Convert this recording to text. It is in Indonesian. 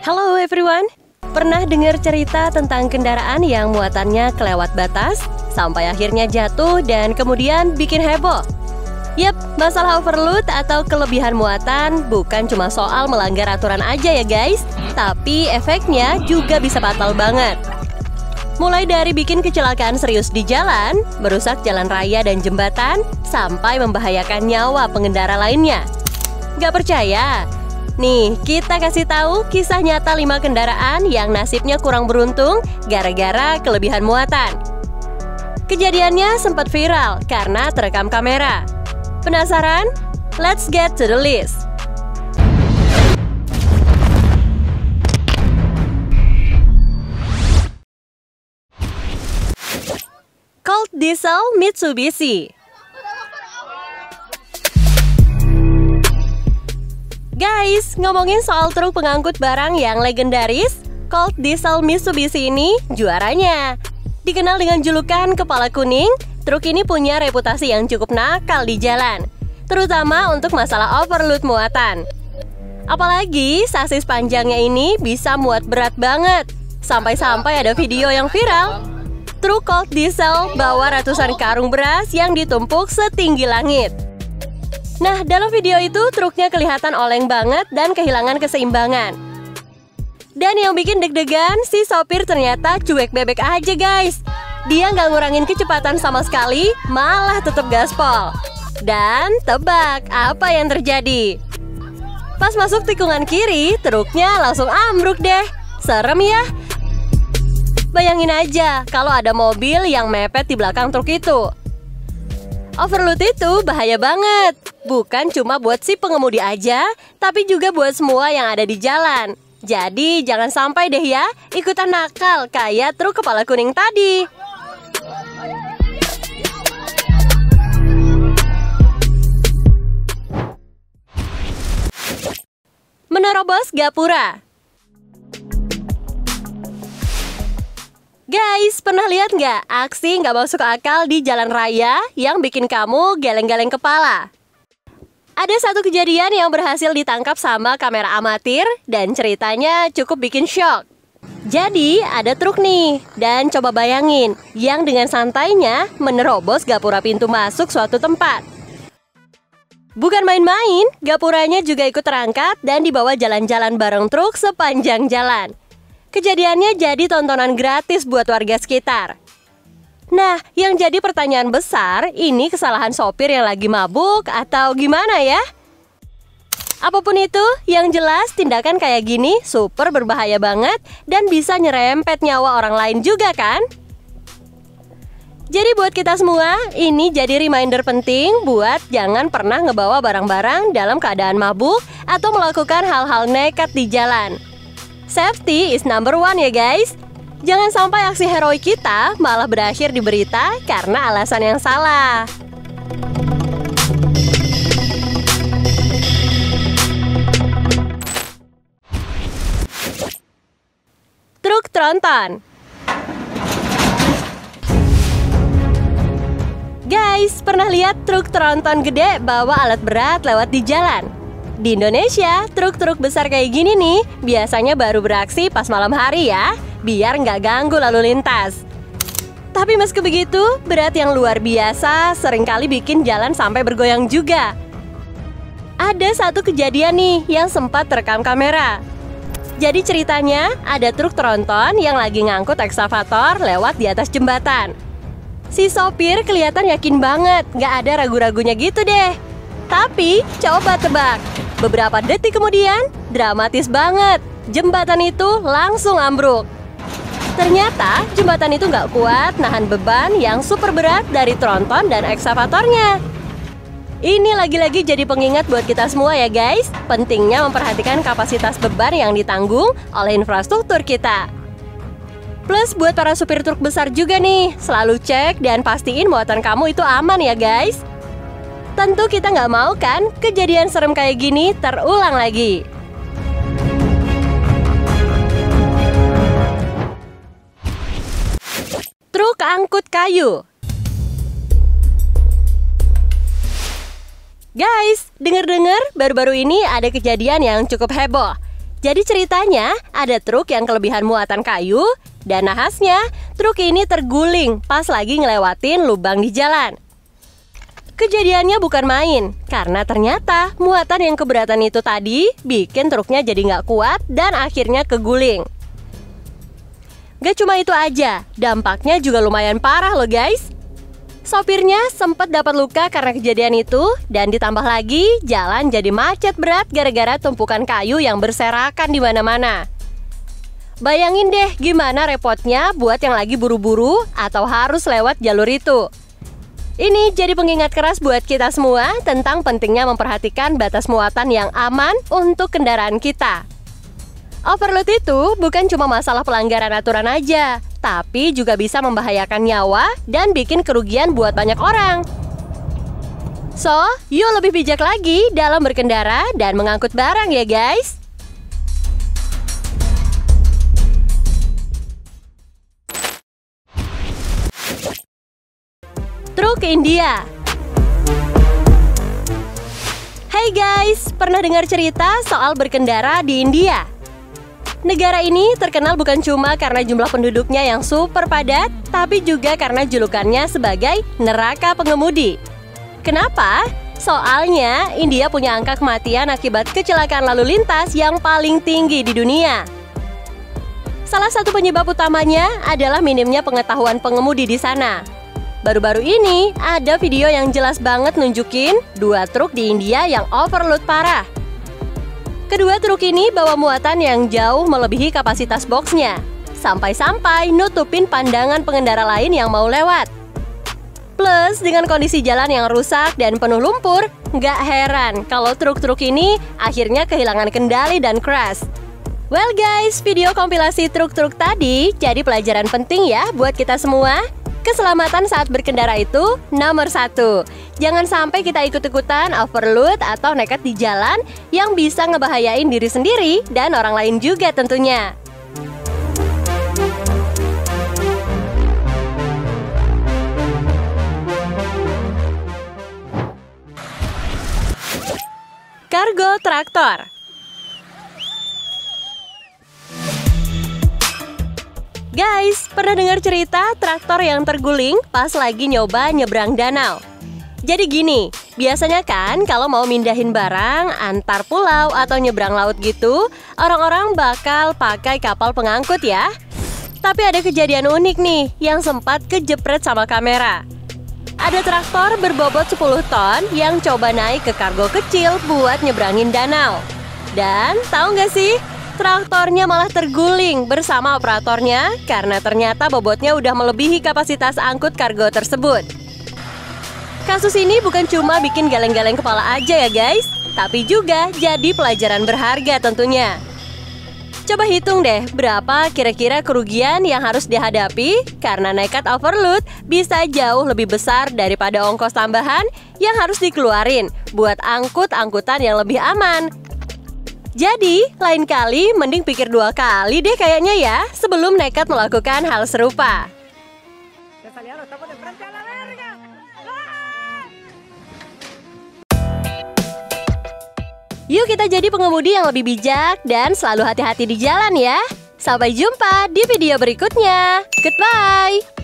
Halo everyone, pernah dengar cerita tentang kendaraan yang muatannya kelewat batas sampai akhirnya jatuh dan kemudian bikin heboh? Yap, masalah overload atau kelebihan muatan bukan cuma soal melanggar aturan aja ya guys, tapi efeknya juga bisa fatal banget. Mulai dari bikin kecelakaan serius di jalan, merusak jalan raya dan jembatan, sampai membahayakan nyawa pengendara lainnya. Gak percaya? Nih, kita kasih tahu kisah nyata 5 kendaraan yang nasibnya kurang beruntung gara-gara kelebihan muatan. Kejadiannya sempat viral karena terekam kamera. Penasaran? Let's get to the list. Colt Diesel Mitsubishi. Guys, ngomongin soal truk pengangkut barang yang legendaris, Colt Diesel Mitsubishi ini juaranya. Dikenal dengan julukan kepala kuning, truk ini punya reputasi yang cukup nakal di jalan, terutama untuk masalah overload muatan. Apalagi sasis panjangnya ini bisa muat berat banget, sampai-sampai ada video yang viral. Truk Colt Diesel bawa ratusan karung beras yang ditumpuk setinggi langit. Nah, dalam video itu truknya kelihatan oleng banget dan kehilangan keseimbangan. Dan yang bikin deg-degan, si sopir ternyata cuek bebek aja guys. Dia nggak ngurangin kecepatan sama sekali, malah tetap gaspol. Dan tebak apa yang terjadi? Pas masuk tikungan kiri, truknya langsung ambruk deh. Serem ya? Bayangin aja kalau ada mobil yang mepet di belakang truk itu. Overload itu bahaya banget. Bukan cuma buat si pengemudi aja, tapi juga buat semua yang ada di jalan. Jadi jangan sampai deh ya ikutan nakal kayak truk kepala kuning tadi. Menerobos gapura. Guys, pernah lihat nggak aksi nggak masuk akal di jalan raya yang bikin kamu geleng-geleng kepala? Ada satu kejadian yang berhasil ditangkap sama kamera amatir dan ceritanya cukup bikin shock. Jadi ada truk nih, dan coba bayangin yang dengan santainya menerobos gapura pintu masuk suatu tempat. Bukan main-main, gapuranya juga ikut terangkat dan dibawa jalan-jalan bareng truk sepanjang jalan. Kejadiannya jadi tontonan gratis buat warga sekitar. Nah, yang jadi pertanyaan besar, ini kesalahan sopir yang lagi mabuk atau gimana ya? Apapun itu, yang jelas tindakan kayak gini super berbahaya banget dan bisa nyerempet nyawa orang lain juga kan? Jadi buat kita semua, ini jadi reminder penting buat jangan pernah ngebawa barang-barang dalam keadaan mabuk atau melakukan hal-hal nekat di jalan. Safety is number one ya guys. Jangan sampai aksi heroik kita malah berakhir di berita karena alasan yang salah. Truk tronton. Guys, pernah lihat truk tronton gede bawa alat berat lewat di jalan? Di Indonesia, truk-truk besar kayak gini nih biasanya baru beraksi pas malam hari ya, biar nggak ganggu lalu lintas. Tapi meski begitu, berat yang luar biasa seringkali bikin jalan sampai bergoyang juga. Ada satu kejadian nih yang sempat terekam kamera. Jadi ceritanya, ada truk tronton yang lagi ngangkut ekskavator lewat di atas jembatan. Si sopir kelihatan yakin banget, nggak ada ragu-ragunya gitu deh. Tapi, coba tebak, beberapa detik kemudian, dramatis banget, jembatan itu langsung ambruk. Ternyata, jembatan itu nggak kuat nahan beban yang super berat dari tronton dan ekskavatornya. Ini lagi-lagi jadi pengingat buat kita semua ya guys, pentingnya memperhatikan kapasitas beban yang ditanggung oleh infrastruktur kita. Plus buat para supir truk besar juga nih, selalu cek dan pastiin muatan kamu itu aman ya guys. Tentu kita nggak mau kan kejadian serem kayak gini terulang lagi. Truk angkut kayu. Guys, dengar-dengar baru-baru ini ada kejadian yang cukup heboh. Jadi ceritanya ada truk yang kelebihan muatan kayu dan nahasnya truk ini terguling pas lagi ngelewatin lubang di jalan. Kejadiannya bukan main, karena ternyata muatan yang keberatan itu tadi bikin truknya jadi nggak kuat dan akhirnya keguling. Gak cuma itu aja, dampaknya juga lumayan parah loh guys. Sopirnya sempat dapat luka karena kejadian itu, dan ditambah lagi jalan jadi macet berat gara-gara tumpukan kayu yang berserakan di mana-mana. Bayangin deh gimana repotnya buat yang lagi buru-buru atau harus lewat jalur itu. Ini jadi pengingat keras buat kita semua tentang pentingnya memperhatikan batas muatan yang aman untuk kendaraan kita. Overload itu bukan cuma masalah pelanggaran aturan aja, tapi juga bisa membahayakan nyawa dan bikin kerugian buat banyak orang. So, yuk lebih bijak lagi dalam berkendara dan mengangkut barang ya guys. Truk India. Hai guys, pernah dengar cerita soal berkendara di India? Negara ini terkenal bukan cuma karena jumlah penduduknya yang super padat, tapi juga karena julukannya sebagai neraka pengemudi. Kenapa? Soalnya India punya angka kematian akibat kecelakaan lalu lintas yang paling tinggi di dunia. Salah satu penyebab utamanya adalah minimnya pengetahuan pengemudi di sana. Baru-baru ini ada video yang jelas banget nunjukin 2 truk di India yang overload parah. Kedua truk ini bawa muatan yang jauh melebihi kapasitas boxnya, sampai-sampai nutupin pandangan pengendara lain yang mau lewat. Plus, dengan kondisi jalan yang rusak dan penuh lumpur, nggak heran kalau truk-truk ini akhirnya kehilangan kendali dan crash. Well guys, video kompilasi truk-truk tadi jadi pelajaran penting ya buat kita semua. Keselamatan saat berkendara itu nomor 1. Jangan sampai kita ikut-ikutan overload atau nekat di jalan yang bisa ngebahayain diri sendiri dan orang lain juga tentunya. Kargo traktor. Guys, pernah dengar cerita traktor yang terguling pas lagi nyoba nyebrang danau? Jadi gini, biasanya kan kalau mau mindahin barang antar pulau atau nyebrang laut gitu, orang-orang bakal pakai kapal pengangkut ya. Tapi ada kejadian unik nih yang sempat kejepret sama kamera. Ada traktor berbobot 10 ton yang coba naik ke kargo kecil buat nyebrangin danau. Dan tahu nggak sih? Traktornya malah terguling bersama operatornya karena ternyata bobotnya udah melebihi kapasitas angkut kargo tersebut. Kasus ini bukan cuma bikin geleng-geleng kepala aja ya guys, tapi juga jadi pelajaran berharga tentunya. Coba hitung deh berapa kira-kira kerugian yang harus dihadapi karena nekat overload bisa jauh lebih besar daripada ongkos tambahan yang harus dikeluarin buat angkut-angkutan yang lebih aman. Jadi, lain kali mending pikir 2 kali deh kayaknya ya sebelum nekat melakukan hal serupa. Yuk kita jadi pengemudi yang lebih bijak dan selalu hati-hati di jalan ya. Sampai jumpa di video berikutnya. Goodbye!